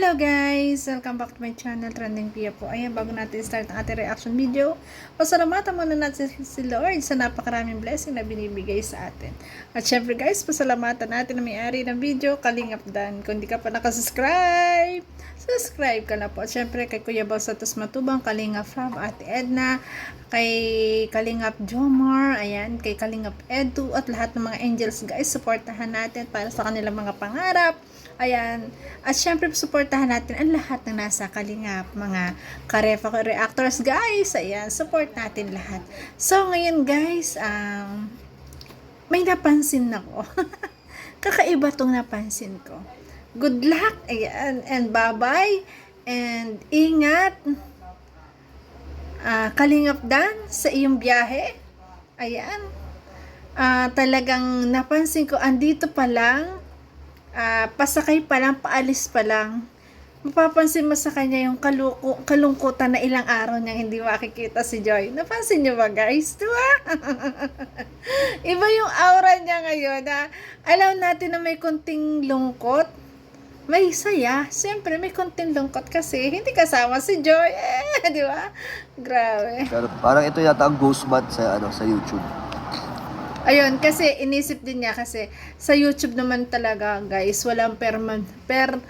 Hello guys! Welcome back to my channel, Trending Pia po. Ayan, bago natin start ang ating reaction video, pasalamatan muna natin si Lord sa napakaraming blessing na binibigay sa atin. At syempre guys, pasalamatan natin na may-ari ng video, Kalingap Dan. Kung di ka pa nakasubscribe, subscribe ka na po. At syempre kay Kuya Bao Santos Matubang, Kalingap Fab, Ate Edna, kay Kalingap Jomar, ayan, kay Kalingap Edu, at lahat ng mga angels guys, supportahan natin para sa kanilang mga pangarap. Ayan. At syempre, supportahan natin ang lahat ng nasa Kalingap, mga Karefa reactors, guys. Ayan, support natin lahat. So, ngayon, guys, may napansin ako. Kakaiba tong napansin ko. Good luck, ayan, and bye-bye, and ingat, Kalingap Dan, sa iyong biyahe. Ayan. Talagang napansin ko, andito pa lang, pasakay pa lang, paalis pa lang, mapapansin mo sa kanya yung kalungkutan na ilang araw niyang hindi makikita si Joy. Napansin niyo ba guys? Diba? Iba yung aura niya ngayon na alam natin na may konting lungkot, may saya. Siyempre may konting lungkot kasi hindi kasama si Joy. Di ba? Grabe. Pero parang ito yata ang ghost month sa YouTube. Ayun, kasi inisip din niya kasi sa YouTube naman talaga guys, walang permanente.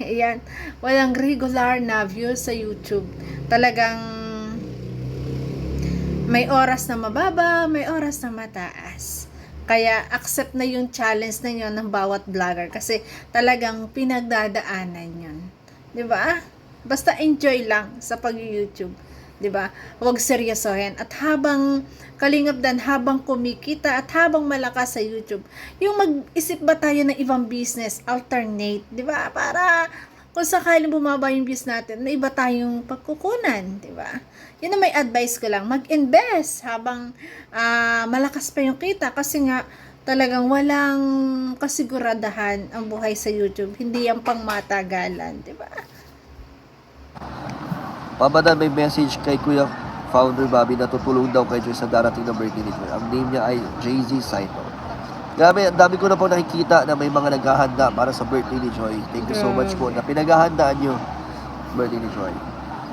Ayan, walang regular na views sa YouTube. Talagang may oras na mababa, may oras na mataas. Kaya accept na yung challenge na yun ng bawat vlogger kasi talagang pinagdadaanan yun. 'Di ba? Basta enjoy lang sa pag-YouTube. 'Di ba? Huwag seryosohin. At habang Kalingap Dan, habang kumikita at habang malakas sa YouTube, yung mag-isip ba tayo ng ibang business, alternate, 'di ba? Para kung sakaling bumaba yung views natin, may iba tayong pagkukunan, 'di ba? Yun ang may advice ko lang, mag-invest habang malakas pa yung kita kasi nga talagang walang kasiguradahan ang buhay sa YouTube. Hindi yan pang matagalan, 'di ba? Pabadan, may message kay Kuya Founder Bobby na tutulong daw kay Joy sa darating na birthday ni Joy. Ang name niya ay Jay-Z Saito. Grabe, ang dami ko na po nakikita na may mga naghahanda para sa birthday ni Joy. Thank you so much po na pinaghahandaan niyo birthday ni Joy.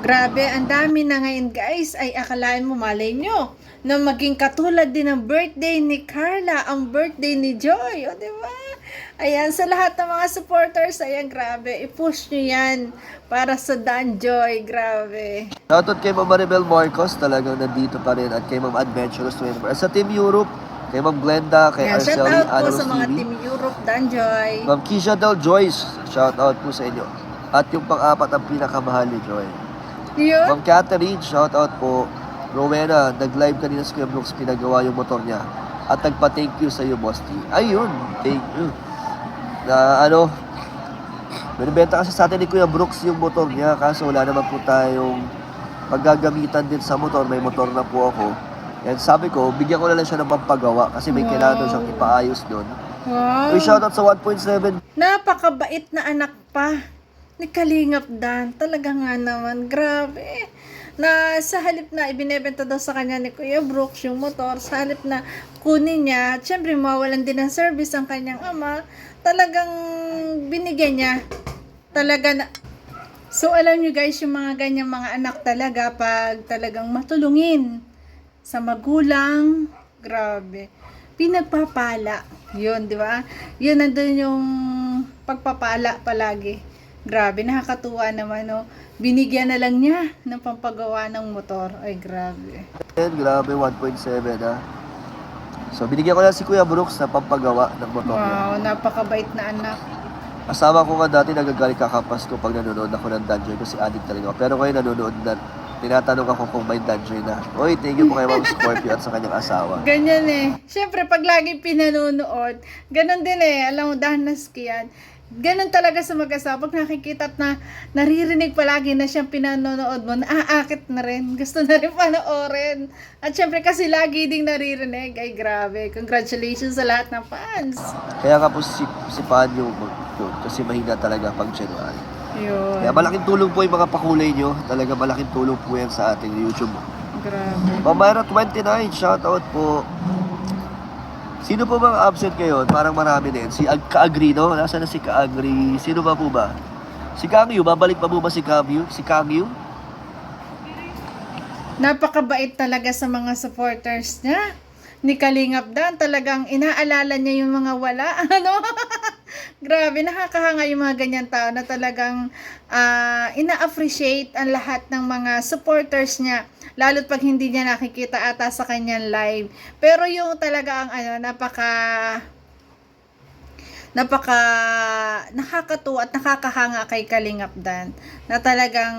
Grabe, ang dami na ngayon guys. Ay akalain mo, malay nyo, na maging katulad din ng birthday ni Carla, ang birthday ni Joy. O, diba? Ayan, sa lahat ng mga supporters, ayan, grabe. I-push nyo yan para sa Dan Joy. Grabe. Shoutout kay Ma'am Maribel Marcos, talagang nandito pa rin. At kay Ma'am Adventurous 24. Sa Team Europe, kay Ma'am Glenda, kay Ayan, Arceli, shoutout po Anos sa mga TV. Team Europe, Dan Joy. Ma'am Kisha Del Joyce, shoutout po sa inyo. At yung pang-apat ang pinakamahal ni Joy. Yun? Ma'am Catherine, shoutout po. Rowena, nag-live kanina sa Kuya Brooks, pinagawa yung motor niya. At nagpa-thank you sa iyo, Boss T. Ayun, thank you. Na binibenta kasi sa atin ni Kuya Brooks yung motor niya, kaso wala naman po tayong paggagamitan din sa motor. May motor na po ako. And sabi ko, bigyan ko na lang siya ng pampagawa kasi may kailangan siyang ipaayos doon. Wow. Uy, shoutout sa 1.7. Napakabait na anak pa ni Kalingap Dan. Talaga nga naman, grabe. Na sa halip na ibinebenta daw sa kanya ni Kuya Brooks yung motor, sa halip na kunin niya, at syempre mawalan din ng service ang kanyang ama, talagang binigyan niya. Talaga na. So alam niyo guys, yung mga ganyang mga anak talaga, pag talagang matulungin sa magulang, grabe. Pinagpapala. Yun, di ba? Yun nandun yung pagpapala palagi. Grabe, nakakatuwa naman, no? Binigyan na lang niya ng pampagawa ng motor. Ay, grabe. Grabe, 1.7 ha. So, binigyan ko lang si Kuya Brooks na pampagawa ng motor niya. Wow, napakabait na anak. Kasama ko nga dati nagagalit kakapas ko pag nanonood ako ng Danjoy kasi addict talaga ako. Pero ngayon nanonood na, tinatanong ako kung may Danjoy na. Oy, thank you po kay Ma'am Scorpio at sa kanyang asawa. Ganyan eh. Siyempre, pag lagi pinanonood, ganun din eh. Alam mo, danas ko yan. Ganun talaga sa mag-asawa. Pag nakikita at naririnig palagi na siyang pinanonood mo, naaakit na rin. Gusto na rin panoorin. At syempre kasi lagi ding naririnig. Ay grabe. Congratulations sa lahat ng fans. Kaya nga po si Panyo yun, kasi mahina talaga pag January. Yun. Kaya malaking tulong po yung mga pakulay nyo. Talaga malaking tulong po yan sa ating YouTube. Grabe. Mamara 29, shoutout po. Sino po bang absent ngayon? Parang marami din. Si Kaagri, no? Nasaan na si Kaagri? Sino ba po ba? Si Kangyu, babalik pa po ba si Kangyu? Si Kangyu? Napakabait talaga sa mga supporters niya. Ni Kalingap Dan, talagang inaalala niya yung mga wala. Ano? Grabe, nakakahanga yung mga ganyan tao na talagang ina-appreciate ang lahat ng mga supporters niya. Lalo't pag hindi niya nakikita ata sa kanyang live. Pero yung talaga ang nakakatuwa at nakakahanga kay Kalingap Dan na talagang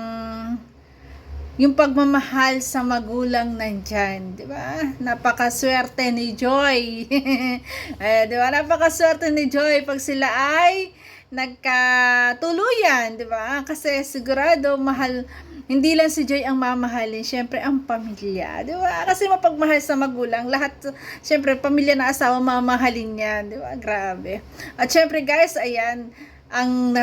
yung pagmamahal sa magulang nandyan, di ba? Napakaswerte ni Joy. Di ba? Napakaswerte ni Joy pag sila ay nagkatuluyan, di ba? Kasi sigurado mahal, hindi lang si Joy ang mamahalin, syempre ang pamilya, di ba? Kasi mapagmahal sa magulang, lahat, syempre pamilya na asawa mamahalin niya, di ba? Grabe. At syempre guys, ayan, ang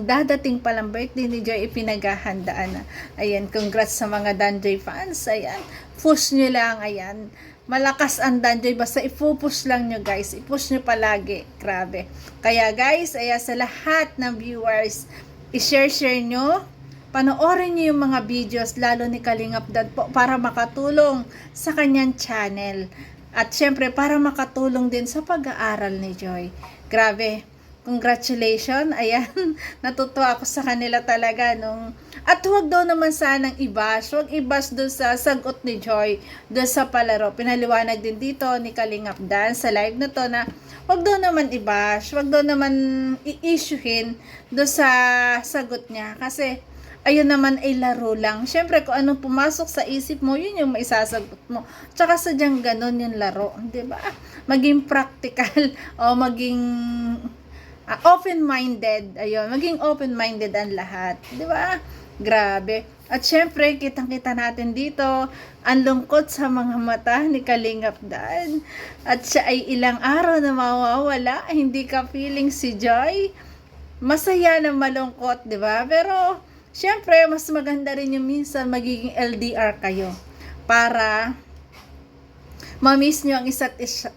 dadating palang birthday ni Joy ipinaghahandaan na. Ayan, congrats sa mga Danjoy fans. Ayan, push nyo lang, ayan. Malakas ang Danjoy, basta ipupush lang nyo guys. Ipush nyo palagi, grabe. Kaya guys, ayan, sa lahat ng viewers, i-share nyo, panoorin nyo yung mga videos, lalo ni Kalingap Dan po, para makatulong sa kanyang channel. At syempre, para makatulong din sa pag-aaral ni Joy. Grabe. Congratulations, ayan, natutuwa ako sa kanila talaga at huwag daw naman sanang i-bash, huwag i-bash doon sa sagot ni Joy, doon sa palaro, pinaliwanag din dito ni Kalingap Dan sa live na to na huwag daw naman i-bash, huwag daw naman i-issuehin doon sa sagot niya, kasi ayun naman ay laro lang. Syempre, kung anong pumasok sa isip mo, yun yung maisasagot mo. Tsaka sadyang ganun yung laro, di ba? Maging practical o maging open-minded. Ayun, maging open-minded ang lahat. Di ba? Grabe. At syempre, kitang-kita natin dito, ang lungkot sa mga mata ni Kalingap Dan. At siya ay ilang araw na mawawala. Hindi ka feeling si Joy. Masaya na malungkot, di ba? Pero, syempre, mas maganda rin yung minsan magiging LDR kayo. Para ma-miss nyo ang isa't isa.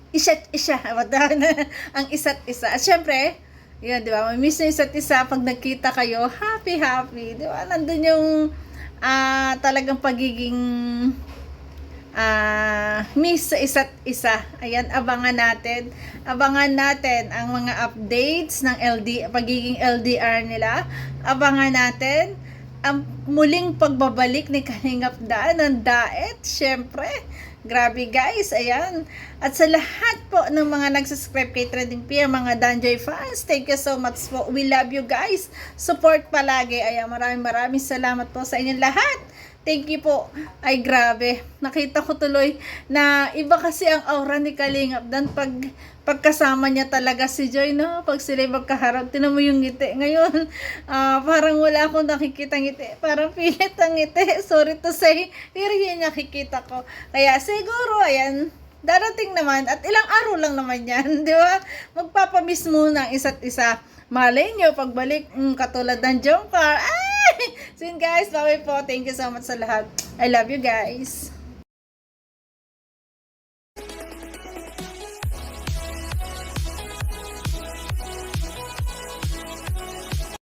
Ang isa't isa. At syempre, yun, di ba? May miss na isa't isa pag nagkita kayo, happy, di ba? Nandun yung talagang pagiging miss sa isa't isa. Ayan, abangan natin ang mga updates ng pagiging LDR nila. Abangan natin ang muling pagbabalik ni Kalingap Dan ng Daet, syempre. Grabe guys, ayan. At sa lahat po ng mga nag-subscribe kay Trending Pia, mga Danjoy fans, thank you so much po. We love you guys. Support palagi. Ayan, maraming salamat po sa inyong lahat. Thank you po. Ay, grabe. Nakita ko tuloy na iba kasi ang aura ni Kalingap Dan pagkasama niya talaga si Joy, no? Pag sila magkaharap, tinan mo yung ngiti. Ngayon, parang wala akong nakikita ngiti. Parang pilit ang ngiti. Sorry to say, pero yun nakikita ko. Kaya siguro, ayan, darating naman at ilang araw lang naman yan, di ba? Magpapamiss muna ang isa't isa. Malay nyo, pagbalik, katulad ng Jomcar. Ay! So yun guys, bye po. Thank you so much sa lahat. I love you guys.